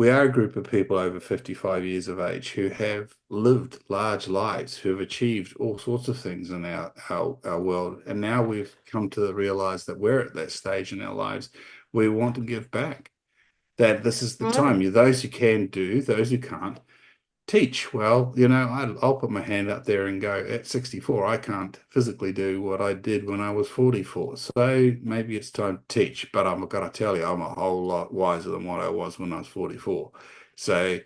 we are a group of people over 55 years of age who have lived large lives, who have achieved all sorts of things in our world. And now we've come to realize that we're at that stage in our lives where we want to give back, that this is the Right. time. Those who can do, those who can't, teach. Well, I'll put my hand up there and go, at 64, I can't physically do what I did when I was 44. So maybe it's time to teach. But I'm got to tell you, I'm a whole lot wiser than what I was when I was 44. So,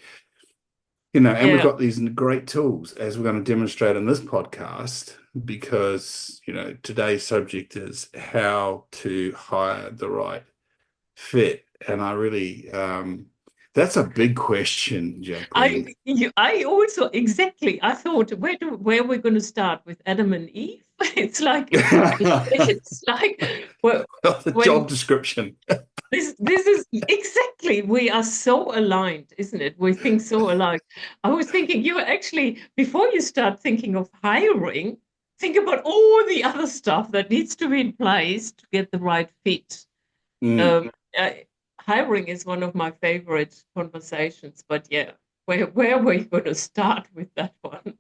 and we've Yeah. got these great tools as we're going to demonstrate in this podcast, because, today's subject is how to hire the right fit. And I really, that's a big question, Jacqueline. I also exactly. I thought, where we're going to start with Adam and Eve? It's like it's like well, The job when description. this is exactly, we are so aligned, isn't it? We think so alike. I was thinking you actually, before you start thinking of hiring, think about all the other stuff that needs to be in place to get the right fit. Mm. Um, uh, Hiring is one of my favorite conversations, but yeah, where were you going to start with that one?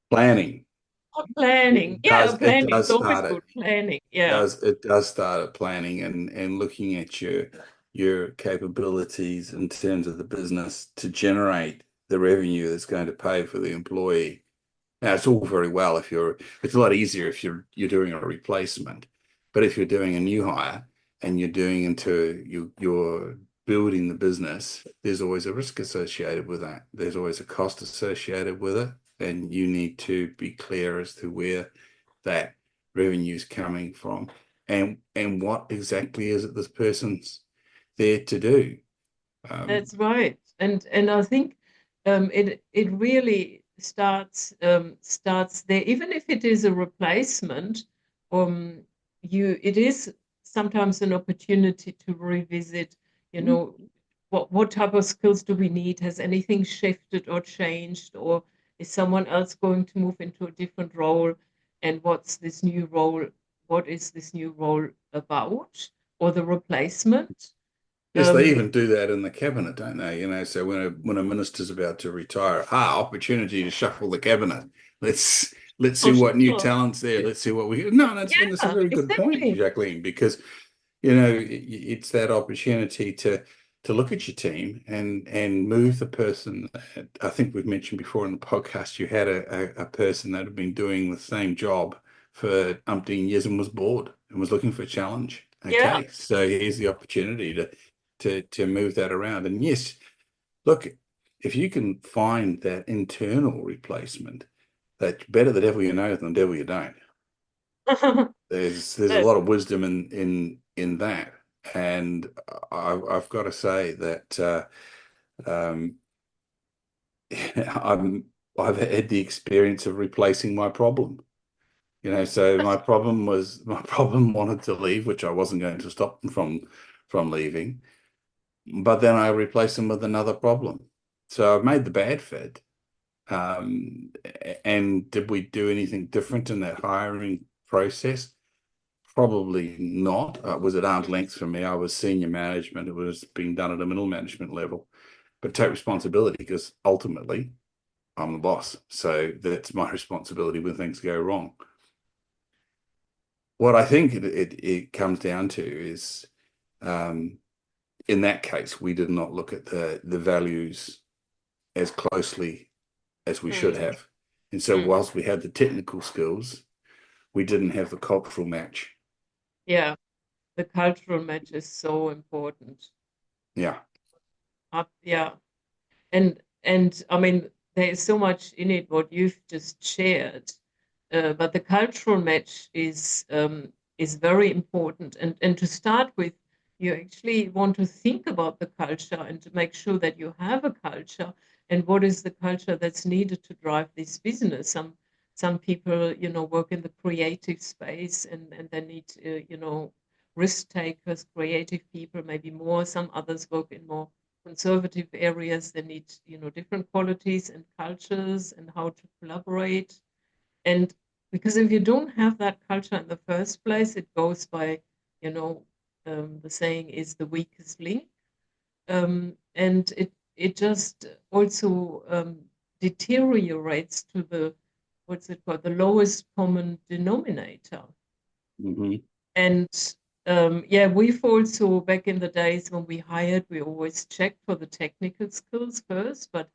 Planning. Planning, yeah, It planning is does always start good. it. Planning, yeah, It does start at planning and looking at your capabilities in terms of the business to generate the revenue that's going to pay for the employee. Now, it's all very well if it's a lot easier if you're doing a replacement, but if you're doing a new hire and you're building the business, there's always a risk associated with that. There's always a cost associated with it, and you need to be clear as to where that revenue is coming from and what exactly is it this person's there to do. Um, that's right. And I think it really starts there, even if it is a replacement. Um, it is sometimes an opportunity to revisit, you know, what type of skills do we need? Has anything shifted or changed, or is someone else going to move into a different role? And what's this new role? What is this new role about? Or the replacement? Yes, they Um, even do that in the cabinet, don't they? So when a minister's about to retire, opportunity to shuffle the cabinet. Let's see oh, what new sure. talents there. Let's see what we. No, that's a Yeah, very good point, exactly. Jacqueline, because it's that opportunity to look at your team and move the person. I think we've mentioned before in the podcast, you had a person that had been doing the same job for umpteen years and was bored and was looking for a challenge. Yeah, Okay, so here's the opportunity to move that around. And yes, look, if you can find that internal replacement, that's better the devil you know than the devil you don't. There's a that, lot of wisdom in that, and I've got to say that I'm I've had the experience of replacing my problem. So my problem wanted to leave, which I wasn't going to stop them from leaving. But then I replace them with another problem. So I've made the bad fit. And did we do anything different in that hiring process? Probably not. Was at arm's length from me. I was senior management. It was being done at a middle management level. But take responsibility because ultimately I'm the boss. So that's my responsibility when things go wrong. What I think it comes down to is um, in that case, we did not look at the values as closely as we should mm, have. And so, mm. whilst we had the technical skills, we didn't have the cultural match. Yeah, the cultural match is so important. Yeah. Yeah, and I mean, there is so much in it what you've just shared, but the cultural match is very important. And to start with, you actually want to think about the culture and to make sure that you have a culture and what is the culture that's needed to drive this business. Some people, work in the creative space and they need, risk takers, creative people, maybe more. Some others work in more conservative areas. They need, different qualities and cultures and how to collaborate. And because if you don't have that culture in the first place, it goes by, you know, the saying is the weakest link. and it just also deteriorates to the, what's it called, the lowest common denominator. Mm-hmm. And yeah, we've also, back in the days when we hired, we always checked for the technical skills first. But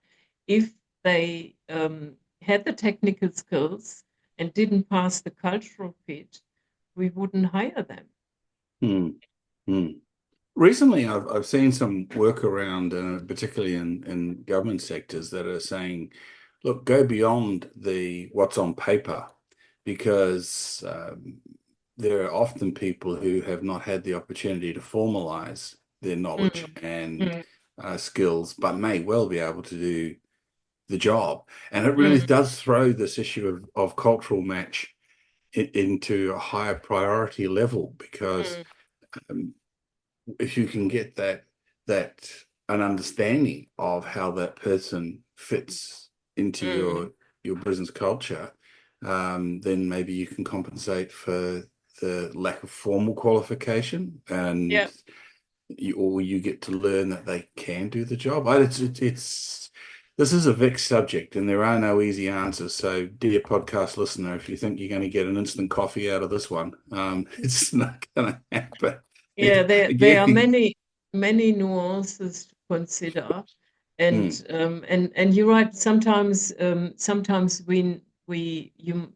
if they had the technical skills and didn't pass the cultural fit, we wouldn't hire them. Mm-hmm. Recently, I've seen some work around, particularly in government sectors, that are saying, look, go beyond the what's on paper, because there are often people who have not had the opportunity to formalize their knowledge Mm, and mm, skills, but may well be able to do the job. And it really mm, does throw this issue of cultural match into a higher priority level, because mm, um, if you can get that an understanding of how that person fits into mm. your business culture, then maybe you can compensate for the lack of formal qualification, Yeah. and you get to learn that they can do the job. It's this is a vexed subject, and there are no easy answers. So, dear podcast listener, if you think you're going to get an instant coffee out of this one, it's not going to happen. Yeah, there are Again, many nuances to consider, mm, and you're right. Sometimes we you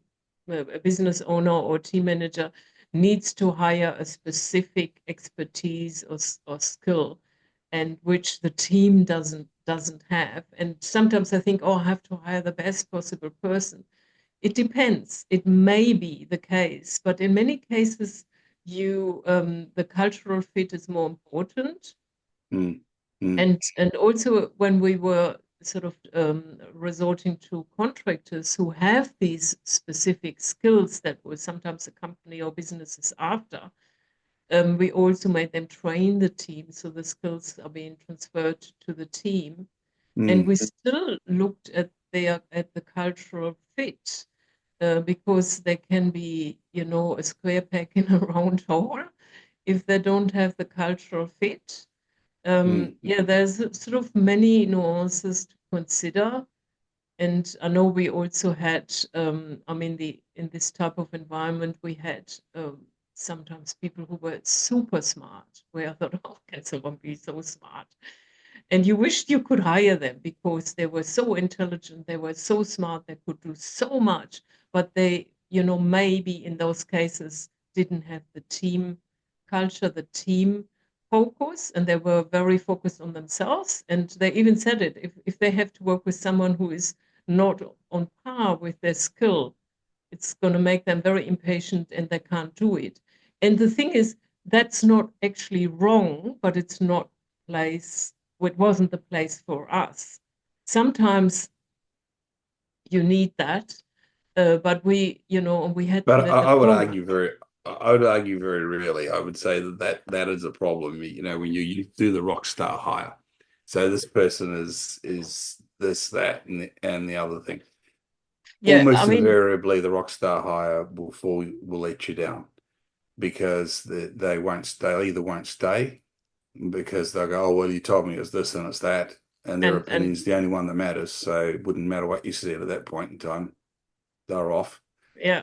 a business owner or team manager needs to hire a specific expertise or skill, and which the team doesn't have. And sometimes I think, oh, I have to hire the best possible person. It depends. It may be the case, but in many cases, the cultural fit is more important. mm, mm, And also when we were sort of resorting to contractors who have these specific skills that was sometimes a company or business is after, we also made them train the team so the skills are being transferred to the team. And mm, we still looked at the cultural fit, because they can be, a square peg in a round hole if they don't have the cultural fit. mm, Yeah, there's sort of many nuances to consider. And I know we also had, I mean, in this type of environment, we had sometimes people who were super smart, where I thought, oh, can someone be so smart? And you wished you could hire them because they were so intelligent, they were so smart, they could do so much, but they, maybe in those cases didn't have the team culture, the team focus, and they were very focused on themselves. And they even said it, if they have to work with someone who is not on par with their skill, it's going to make them very impatient and they can't do it. And the thing is, that's not actually wrong, but it's not place, it wasn't the place for us. Sometimes you need that, but we had to But let them I would go. argue I would argue very rarely. I would say that is a problem. When you do the rock star hire. So this person is this, that, and the other thing. Yeah, I Almost mean, invariably, the rock star hire will let you down, because they won't. They either won't stay because they'll go, oh well, you told me it's this and it's that, and their and opinion's the only one that matters. So it wouldn't matter what you said at that point in time. They're off. yeah,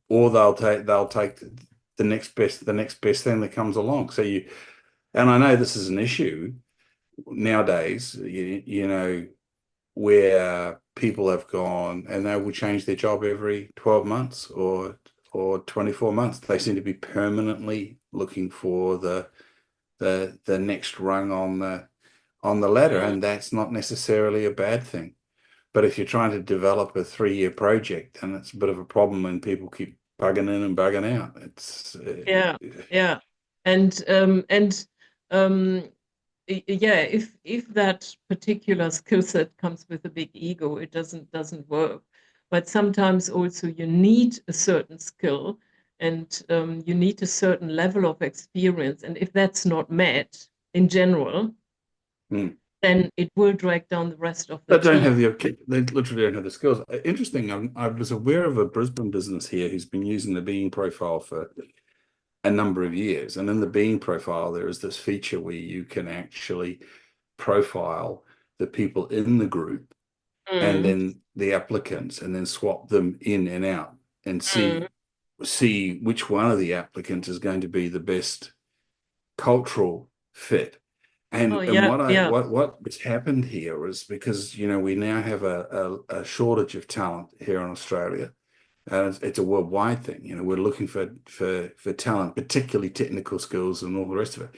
Or they'll take the next best thing that comes along. And I know this is an issue nowadays, where people have gone and they will change their job every 12 months or 24 months. They seem to be permanently looking for the next rung on the ladder, mm, and that's not necessarily a bad thing. But if you're trying to develop a 3-year project, then it's a bit of a problem when people keep bugging in and bugging out. It's yeah, yeah, and um, yeah, if that particular skill set comes with a big ego, it doesn't work. But sometimes also you need a certain skill, and you need a certain level of experience. And if that's not met in general, mm. then it will drag down the rest of the They don't team. have they literally don't have the skills. Interesting. I was aware of a Brisbane business here who's been using the being profile for a number of years. And in the being profile, there is this feature where you can actually profile the people in the group and Mm, then the applicants, and then swap them in and out and mm. see which one of the applicants is going to be the best cultural fit. Oh And yeah, yeah, what's happened here is because we now have a shortage of talent here in Australia. It's a worldwide thing. We're looking for talent, particularly technical skills and all the rest of it.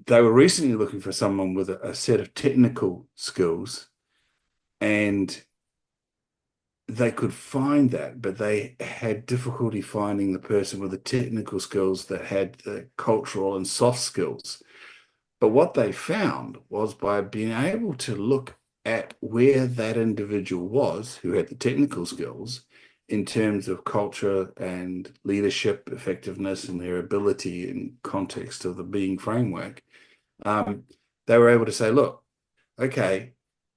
They were recently looking for someone with a set of technical skills, and they could find that, but they had difficulty finding the person with the technical skills that had the cultural and soft skills. But what they found was by being able to look at where that individual was who had the technical skills in terms of culture and leadership effectiveness and their ability in context of the being framework, um, they were able to say, look, okay,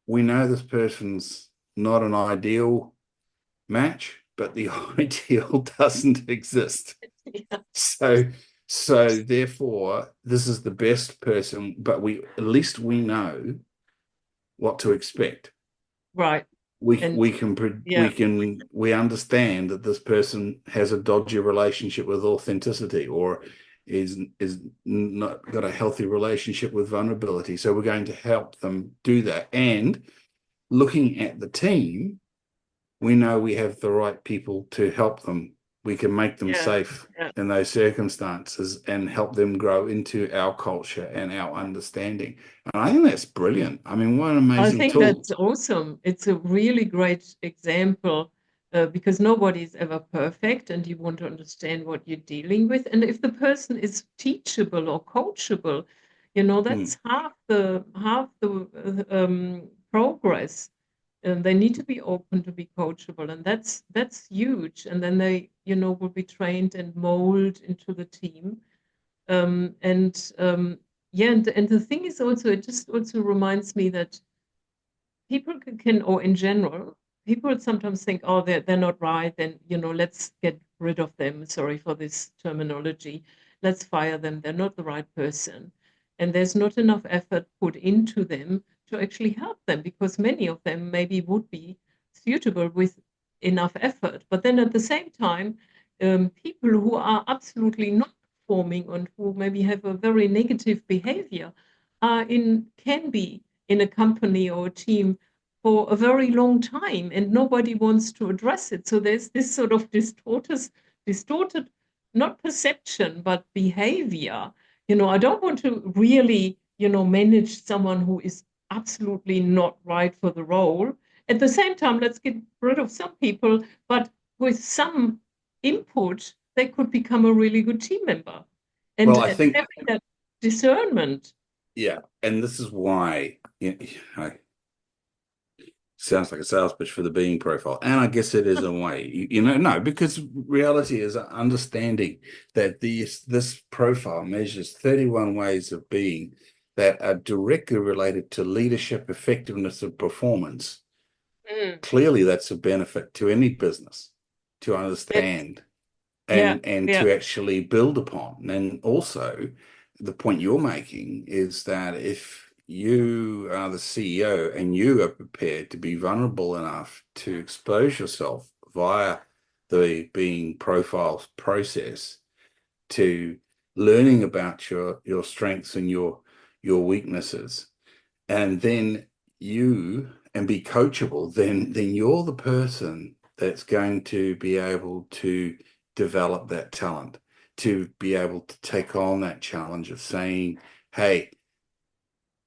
we know this person's not an ideal match, but the ideal doesn't exist. yeah. So, so therefore, this is the best person, but at least we know what to expect. Right. We And we can yeah, we understand that this person has a dodgy relationship with authenticity, or is not got a healthy relationship with vulnerability. So we're going to help them do that. And looking at the team, we know we have the right people to help them. We can make them yeah, safe yeah. in those circumstances and help them grow into our culture and our understanding. And I think that's brilliant. I mean, what an I amazing think tool. that's awesome. It's a really great example because nobody is ever perfect, and you want to understand what you're dealing with. And if the person is teachable or coachable, Hmm. that's half the progress. And they need to be open to be coachable, and that's huge. And then they, will be trained and molded into the team. And yeah, and the thing is also, it just also reminds me that people can, or in general, people sometimes think, oh, they're not right, then let's get rid of them. Sorry for this terminology. Let's fire them. They're not the right person, and there's not enough effort put into them to actually help them, because many of them maybe would be suitable with enough effort. But then at the same time, people who are absolutely not performing and who maybe have a very negative behavior can be in a company or a team for a very long time, and nobody wants to address it. So there's this sort of distorted, not perception, but behavior. I don't want to really, manage someone who is absolutely not right for the role. At the same time, let's get rid of some people, but with some input, they could become a really good team member. And Well, I think, having that discernment. yeah, and this is why sounds like a sales pitch for the being profile. And I guess it is a way, no, because reality is understanding that this profile measures 31 ways of being that are directly related to leadership, effectiveness, and performance. Mm, Clearly, that's a benefit to any business to yes. understand Yeah. and Yeah. to actually build upon. And also, the point you're making is that if you are the CEO and you are prepared to be vulnerable enough to expose yourself via the being profiles process to learning about your strengths and your weaknesses, and then you and be coachable, then you're the person that's going to be able to develop that talent, to be able to take on that challenge of saying, hey,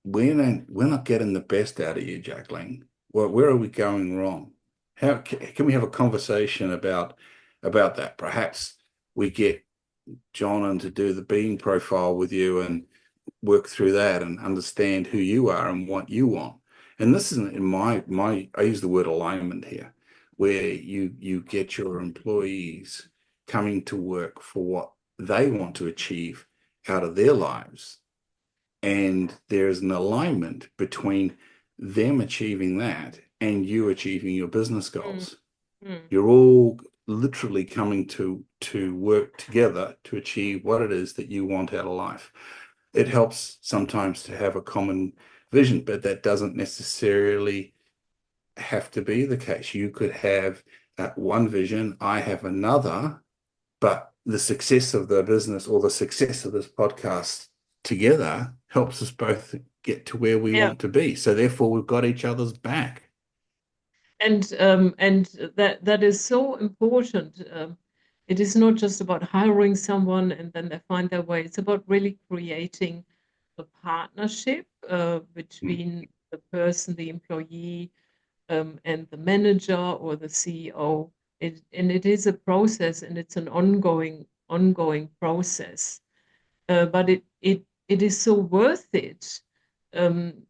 we're not getting the best out of you, Jacqueline. Where are we going wrong? How can we have a conversation about that? Perhaps we get John in to do the being profile with you and work through that and understand who you are and what you want. And this isn't in my I use the word alignment here, where you get your employees coming to work for what they want to achieve out of their lives. And there's an alignment between them achieving that and you achieving your business Mm, goals. mm. You're all literally coming to work together to achieve what it is that you want out of life. it helps sometimes to have a common vision, but that doesn't necessarily have to be the case. You could have one vision, I have another, but the success of the business or the success of this podcast together helps us both get to where we Yeah. want to be. So therefore, we've got each other's back. And that is so important. It is not just about hiring someone and then they find their way. It's about really creating a partnership between the person, the employee, and the manager or the CEO. And it is a process, and it's an ongoing process. But it is so worth it. Um,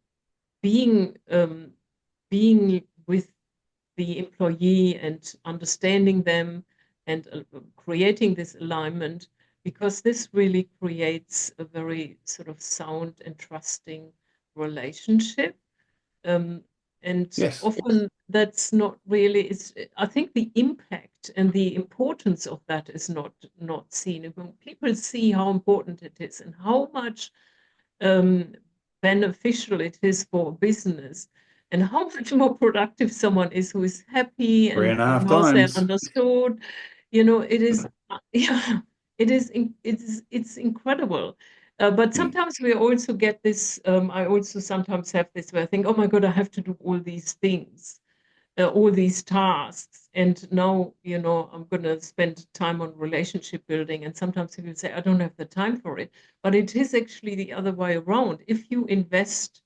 being being with the employee and understanding them and creating this alignment, because this really creates a very sort of sound and trusting relationship. Um, and Yes. often that's not really, it's, I think the impact and the importance of that is not seen. When people see how important it is and how much um, beneficial it is for business, and how much more productive someone is who is happy Three and and a half knows they're times. understood. It is, yeah, it's incredible. But Mm. sometimes we also get this. I also sometimes have this where I think, oh my God, I have to do all these things, all these tasks. And now, I'm going to spend time on relationship building. And sometimes people say, I don't have the time for it. But it is actually the other way around. If you invest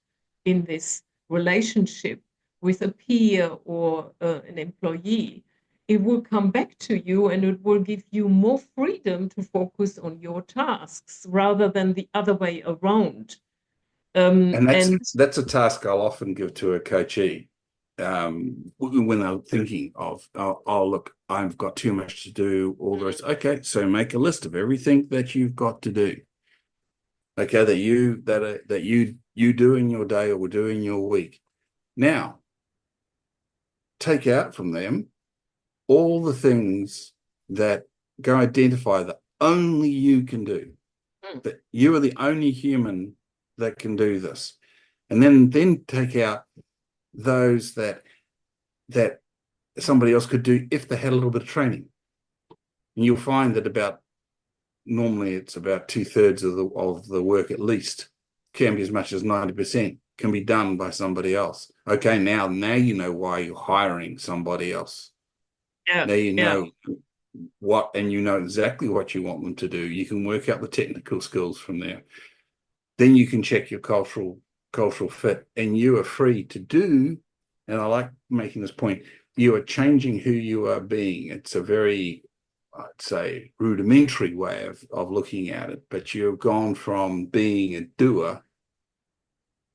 in this relationship with a peer or an employee, it will come back to you and it will give you more freedom to focus on your tasks rather than the other way around. And And that's a task I'll often give to a coachee when they're thinking of, oh, look, I've got too much to do, all the rest. Okay, so make a list of everything that you've got to do. Okay, that you do in your day or do in your week. Now, take out from them all the things that go identify that only you can do, that you are the only human that can do this. And then take out those that somebody else could do if they had a little bit of training. And you'll find that normally it's about 2/3 of the work at least, can be as much as 90%, can be done by somebody else. Okay, now you know why you're hiring somebody else. yeah, Now you yeah, know what, and you know exactly what you want them to do. You can work out the technical skills from there. Then you can check your cultural fit, and you are free to do. And I like making this point. You are changing who you are being. It's a very, I'd say, rudimentary way of looking at it, but you've gone from being a doer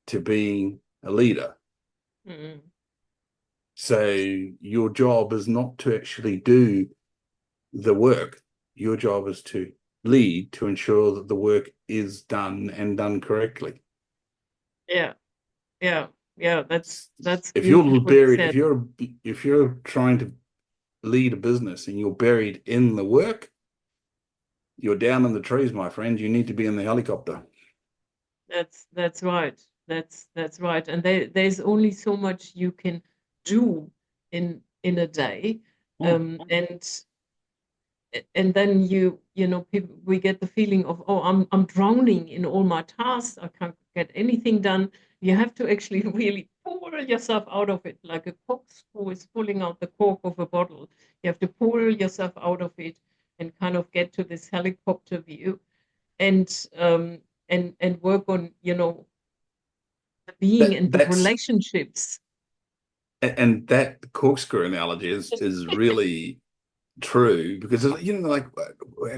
to being a leader. mm, So your job is not to actually do the work. Your job is to lead to ensure that the work is done and done correctly. yeah, yeah, yeah. That's If you're beautifully buried, said. if you're trying to lead a business and you're buried in the work, you're down in the trees, my friend. You need to be in the helicopter. That's right. That's right. And there's only so much you can do in a day. Oh, And then people, we get the feeling of, oh, I'm drowning in all my tasks. I can't get anything done. You have to actually really pull yourself out of it, like a corkscrew is pulling out the cork of a bottle. You have to pull yourself out of it and kind of get to this helicopter view and work on the being that and the that's relationships. and that corkscrew analogy is really true because like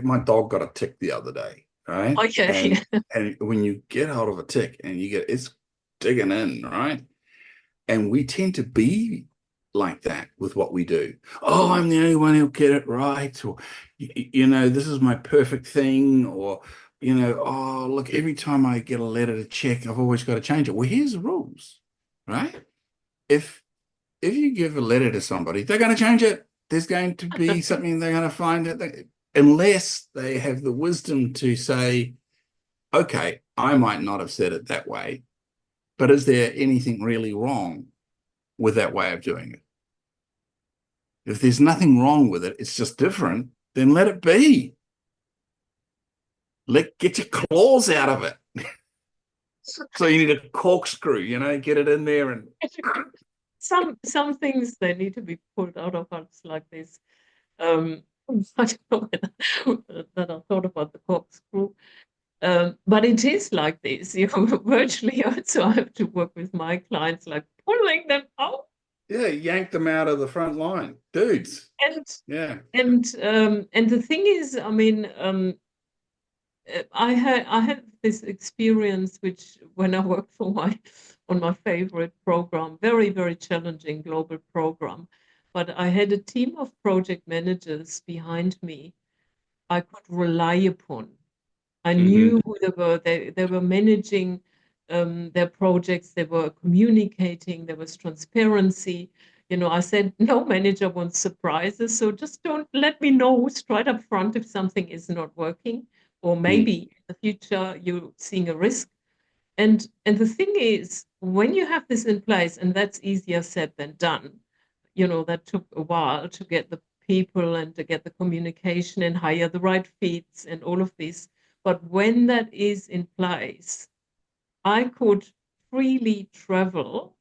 my dog got a tick the other day, right? Okay. And when you get hold of a tick and it's digging in, right? And we tend to be like that with what we do. Oh, I'm the only one who'll get it right, or this is my perfect thing, or oh, look, every time I get a letter to check, I've always got to change it. Well, here's the rules, right? If if you give a letter to somebody, they're going to change it. There's going to be something they're going to find it, unless they have the wisdom to say, okay, I might not have said it that way, but is there anything really wrong with that way of doing it? If there's nothing wrong with it, it's just different, then let it be. Get your claws out of it. So you need a corkscrew, get it in there and Some things they need to be pulled out of us like this. I don't know that I thought about the corkscrew. But it is like this. Virtually also I have to work with my clients, like pulling them out. yeah, yank them out of the front line, dudes. And Yeah. and the thing is, I mean, I had this experience which when I worked for my on my favorite program, very, very challenging global program. But I had a team of project managers behind me I could rely upon. I Mm-hmm. knew who they were. They were managing their projects. They were communicating. There was transparency. I said no manager wants surprises, so just don't let me know straight up front if something is not working, or Mm. maybe in the future you're seeing a risk. And the thing is, when you have this in place, and that's easier said than done, that took a while to get the people and to get the communication and hire the right feeds and all of this. But when that is in place, I could freely travel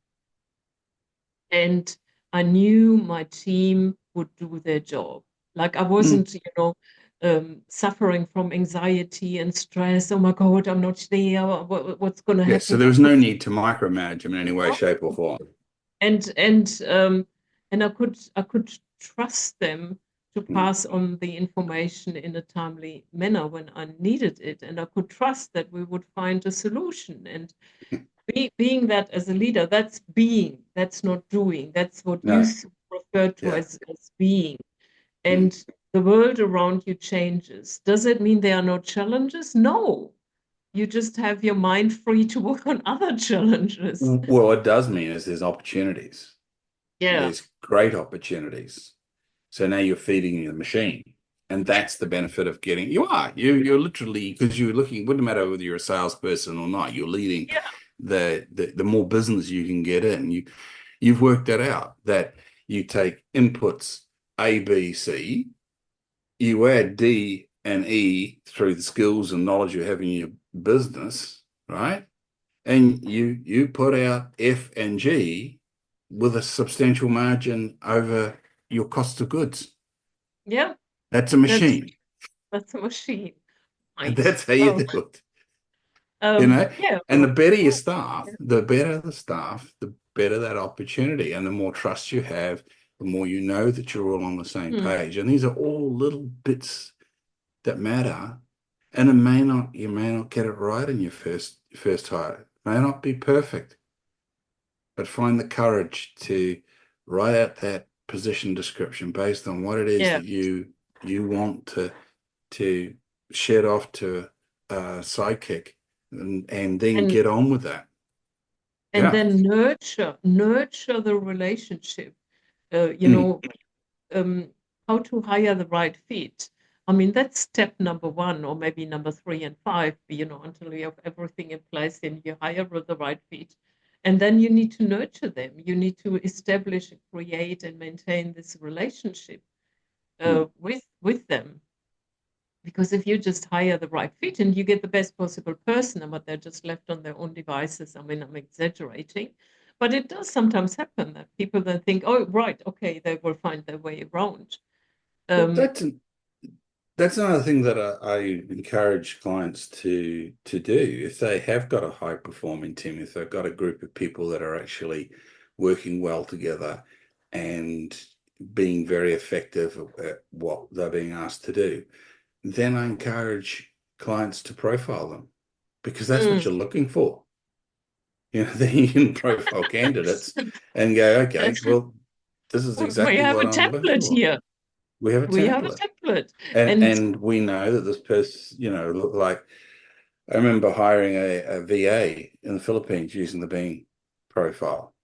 and I knew my team would do their job. Like I Mm. wasn't, suffering from anxiety and stress. Oh my God, I'm not there. What's going to Yeah, so happen? there was no need to micromanage them in any way, No. shape, or form. And I could trust them to Mm. pass on the information in a timely manner when I needed it, and I could trust that we would find a solution. And being that as a leader, that's being, that's not doing. That's what you No, refer to yeah. as being. Mm. And the world around you changes. Does it mean there are no challenges? No. You just have your mind free to work on other challenges. Well, it does mean is there's opportunities. Yeah. There's great opportunities. So now you're feeding the machine. And that's the benefit of you're literally, because you're looking, it wouldn't matter whether you're a salesperson or not, you're leading Yeah. the more business you can get in. You've worked that out, that you take inputs A, B, C, you add D and E through the skills and knowledge you have in your business, right? And you put out F and G with a substantial margin over your cost of goods. Yeah. That's a That's machine. that's a machine. And Right. that's how you Well, do it. You know, yeah, and the better your yeah, staff, yeah. the better that opportunity. And the more trust you have, the more you know that you're all on the same Hmm. page. And these are all little bits that matter. And you may not get it right in your first hire. It may not be perfect, but find the courage to write out that position description based on what it is Yeah. that you want to shed off to a sidekick and then And get on with that. and Yeah. then nurture the relationship. Uh, you Mm. know, um, how to hire the right fit. I mean, that's step number one, or maybe number three and five, until you have everything in place and you hire the right fit. And then you need to nurture them. You need to establish, create, and maintain this relationship Mm. with them. Because if you just hire the right fit and you get the best possible person, but they're just left on their own devices, I mean, I'm exaggerating, but it does sometimes happen that people then think, oh, right, okay, they will find their way around. Well, Um, that's another thing that I encourage clients to do. If they have got a high performing team, if they've got a group of people that are actually working well together and being very effective at what they're being asked to do, then I encourage clients to profile them because that's what mm. you're looking for. Then you can profile candidates and go, okay, well, this is We exactly have a what I'm looking template for. here. We have a We have a template. template. And And and we know that this person, like I remember hiring a VA in the Philippines using the Bing profile.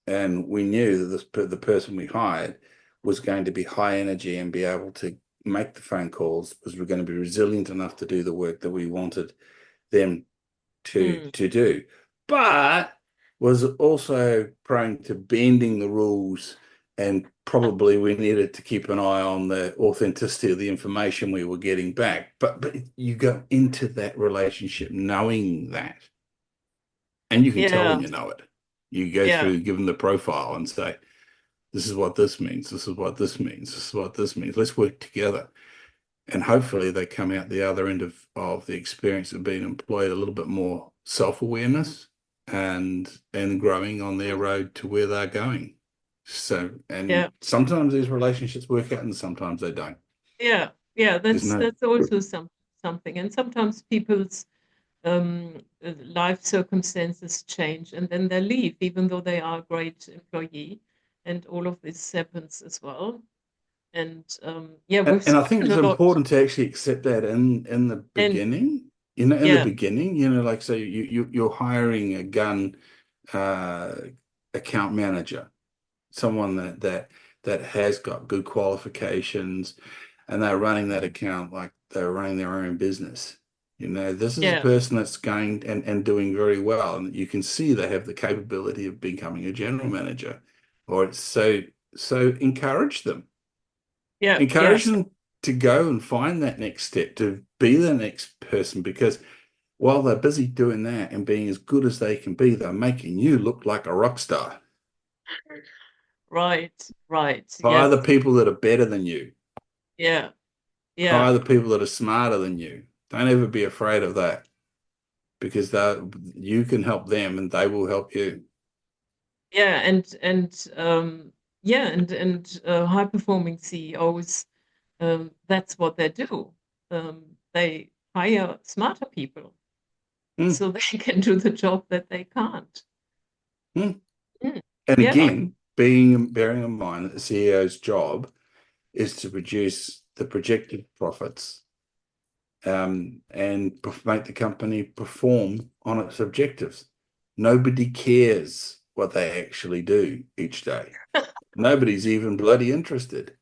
And we knew that the person we hired was going to be high energy and be able to make the phone calls, was going to be resilient enough to do the work that we wanted them to do, but was also prone to bending the rules, and probably we needed to keep an eye on the authenticity of the information we were getting back. But you go into that relationship knowing that, and you can tell when Yeah. you know it. You go Yeah. through, give them the profile and say, this is what this means, this is what this means, this is what this means. Let's work together. And hopefully they come out the other end of the experience of being employed a little bit more self-awareness and growing on their road to where they're going. So, and Yeah. sometimes these relationships work out and sometimes they don't. Yeah. Yeah. There's no, That's also something. And sometimes people's life circumstances change and then they leave, even though they are a great employee. And all of this happens as well. And yeah, we've and I think spoken it's a lot. important to actually accept that in the And beginning. In the yeah, beginning, like say you're hiring a gun uh, account manager, someone that has got good qualifications, and they're running that account like they're running their own business. This is a yeah, person that's going and doing very well, and you can see they have the capability of becoming a general manager. Or it's so yeah, yeah, encourage them to go and find that next step, to be the next person, because while they're busy doing that and being as good as they can be, they're making you look like a rock star. right, right, Hire yes, the people that are better than you. yeah, yeah, Hire the people that are smarter than you. Don't ever be afraid of that, because you can help them and they will help you. yeah, and yeah, and high performing CEOs, that's what they do. They hire smarter people Mm, so they can do the job that they can't. mm. Mm, And yeah, again, bearing in mind that the CEO's job is to produce the projected profits, and make the company perform on its objectives. Nobody cares what they actually do each day. Nobody's even bloody interested,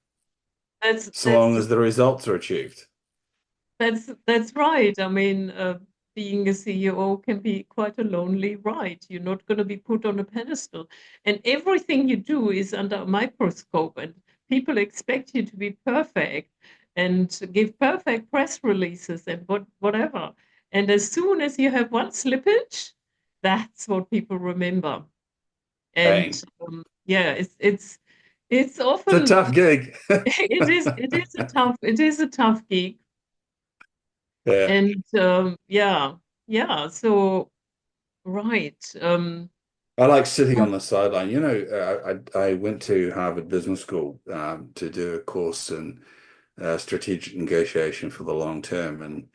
that's so that's long as the results are achieved. That's right. I mean, being a CEO can be quite a lonely ride. You're not going to be put on a pedestal, and everything you do is under a microscope, and people expect you to be perfect and give perfect press releases and whatever. And as soon as you have one slippage, that's what people remember. And Bang. yeah, it's It's a often tough gig. it is a tough gig. Yeah. And yeah, yeah. So right. I like sitting on the sideline. I went to Harvard Business School to do a course in strategic negotiation for the long term, and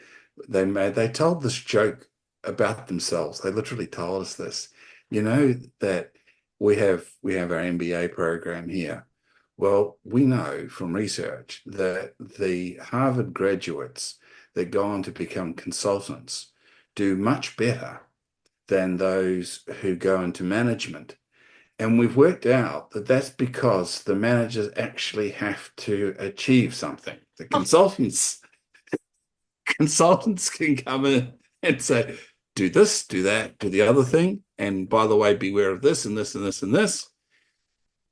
they told this joke about themselves. They literally told us this. That we have our MBA program here. Well, we know from research that the Harvard graduates that go on to become consultants do much better than those who go into management. And we've worked out that that's because the managers actually have to achieve something. The consultants can come in and say, do this, do that, do the other thing. And by the way, beware of this and this and this and this.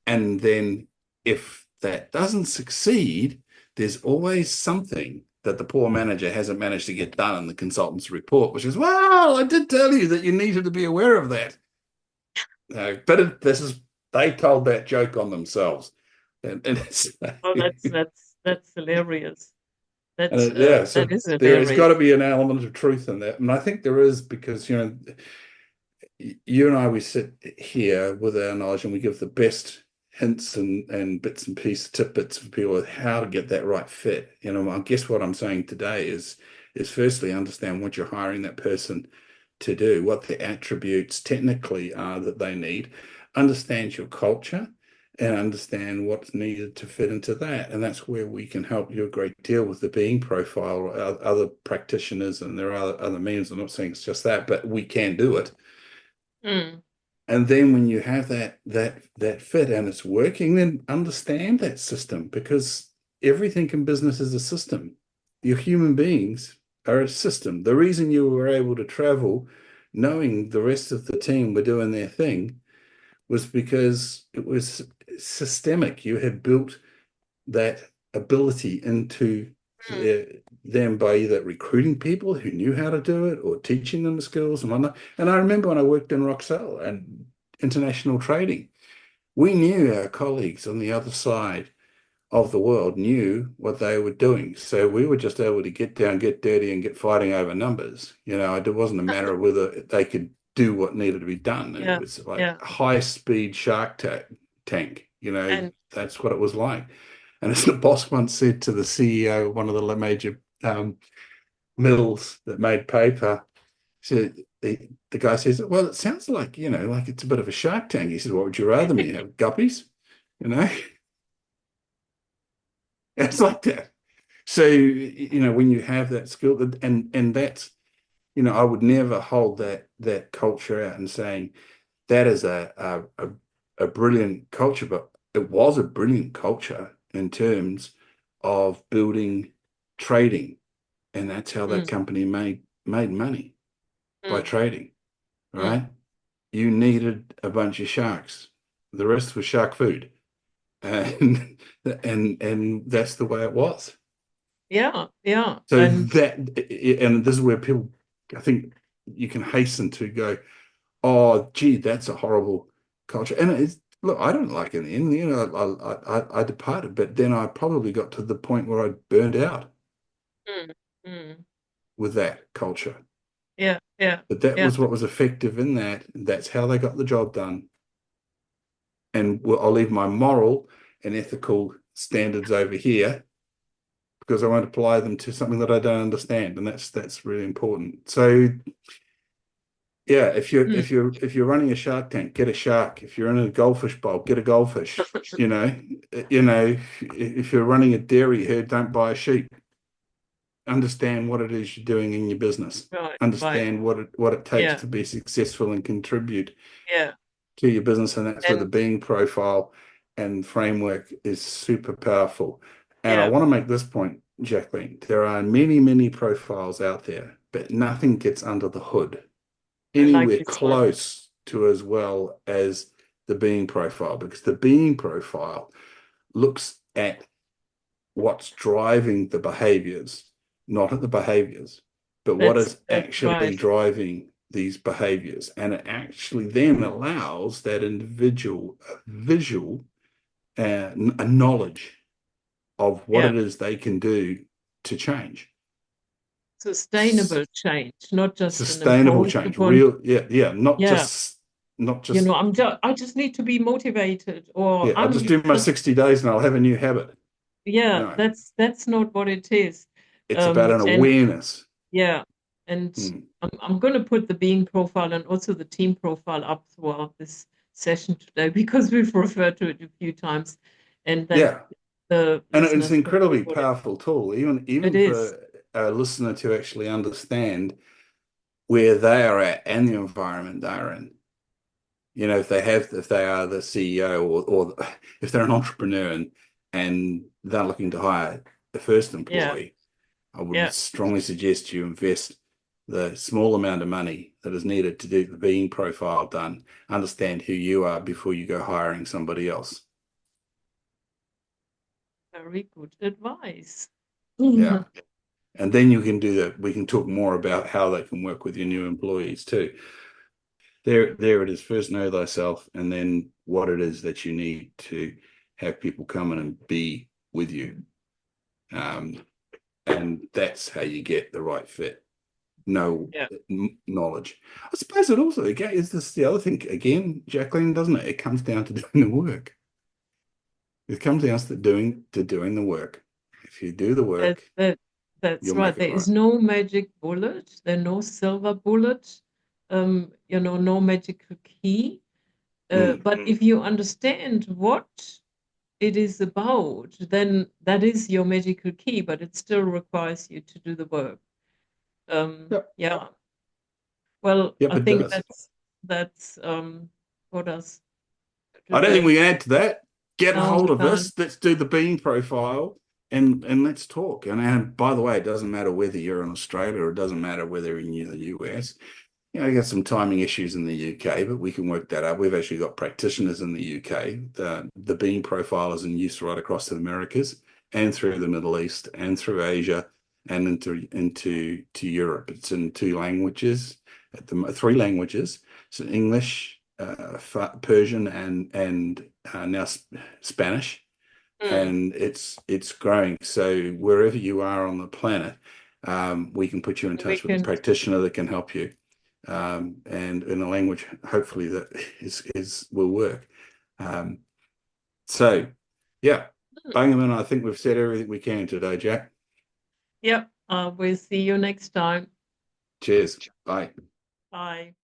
And then if that doesn't succeed, there's always something that the poor manager hasn't managed to get done in the consultant's report, which is, well, I did tell you that you needed to be aware of that. They told that joke on themselves. And it's, Oh, that's hilarious. yeah, That so is there has got hilarious. to be an element of truth in that. And I think there is, because, you and I, we sit here with our knowledge and we give the best hints and bits and pieces, tidbits for people of how to get that right fit. I guess what I'm saying today is firstly understand what you're hiring that person to do, what the attributes technically are that they need, understand your culture and understand what's needed to fit into that. And that's where we can help you a great deal with the being profile or other practitioners. And there are other means. I'm not saying it's just that, but we can do it. Mm. And then when you have that fit and it's working, then understand that system, because everything in business is a system. You're human beings. are a system. The reason you were able to travel, knowing the rest of the team were doing their thing, was because it was systemic. You had built that ability into Mm, them by either recruiting people who knew how to do it or teaching them the skills and whatnot. And I remember when I worked in Roxelle and international trading, we knew our colleagues on the other side of the world knew what they were doing. So we were just able to get down, get dirty, and get fighting over numbers. It wasn't a matter of whether they could do what needed to be done. It yeah, was like yeah. high speed shark tank. And That's what it was like. And as the boss once said to the CEO of one of the major mills that made paper, so the guy says, "Well, it sounds like, like it's a bit of a shark tank." He said, "What would you rather me have? Guppies?" You know, it's like that. So, when you have that skill, and that's, I would never hold that culture out and saying that is a brilliant culture, but it was a brilliant culture in terms of building trading, and that's how that mm, company made money, by mm, trading, mm. right? You needed a bunch of sharks. The rest was shark food, and and that's the way it was. Yeah, yeah. So And and this is where people, I think, you can hasten to go, oh, gee, that's a horrible culture. And it's, look, I don't like it in the end. I departed, but then I probably got to the point where I burned out mm, mm. with that culture. Yeah, yeah, But that yeah. was what was effective in that. That's how they got the job done. And I'll leave my moral and ethical standards over here because I won't apply them to something that I don't understand. And that's really important. So yeah, if you're Mm. if you're if you're running a shark tank, get a shark. If you're in a goldfish bowl, get a goldfish. You know, if you're running a dairy herd, don't buy a sheep. Understand what it is you're doing in your business. Right, right. Understand what it takes Yeah, to be successful and contribute yeah. to your business, and that's where the And being profile and framework is super powerful. And I yeah, want to make this point, Jacqueline. There are many, many profiles out there, but nothing gets under the hood I like anywhere this one. close to as well as the being profile, because the being profile looks at what's driving the behaviors, not at the behaviors, but what is That's actually right. driving these behaviors. And it actually then allows that individual a visual, a knowledge of what Yeah. it is they can do to change. Sustainable change, not just an Sustainable imposed change, upon. real, yeah, yeah, not Yeah, just, not just, I just need to be motivated, or yeah, I'll just do my just 60 days and I'll have a new habit. yeah. No, That's not what it is. it's about an And awareness. yeah, and Hmm. I'm going to put the being profile and also the team profile up throughout this session today because we've referred to it a few times, and that Yeah. the And it's listeners an can see incredibly what it powerful tool, it even is. for a listener to actually understand where they are at and the environment they're in. If they are the CEO, or if they're an entrepreneur and they're looking to hire the first Yeah, employee, I would yeah. strongly suggest you invest the small amount of money that is needed to do the being profile done. Understand who you are before you go hiring somebody else. Very good advice. Yeah. And then you can do that. We can talk more about how they can work with your new employees too. There it is. First know thyself, and then what it is that you need to have people come in and be with you. Um, and that's how you get the right fit. No Yeah. knowledge. I suppose it also, again, is this the other thing again, Jacqueline, doesn't it? It comes down to doing the work. It comes down to doing the work. If you do the That, work, that, that's you'll right. make it There right. is no magic bullet. There's no silver bullet. No magical key. Mm, But if you understand what it is about, then that is your magical key. But it still requires you to do the work. yep. Yeah. Well, Yep, I it think does. that's got us I to don't think the. we can add to that. Get a No, we hold of can't. us. Let's do the bean profile and let's talk. And by the way, it doesn't matter whether you're in Australia, or it doesn't matter whether you're in the US. You got some timing issues in the UK, but we can work that out. We've actually got practitioners in the UK. The beam profile is in use right across the Americas and through the Middle East and through Asia and into to Europe. It's in two languages, three languages. So English, Persian, and now Spanish, Mm. and it's growing. So wherever you are on the planet, we can put you in We touch with a can, practitioner that can help you, and in a language hopefully that is will work. Um, so yeah, Bangerman, I think we've said everything we can today, Jack. yeah, we'll see you next time. Cheers. Bye. Bye.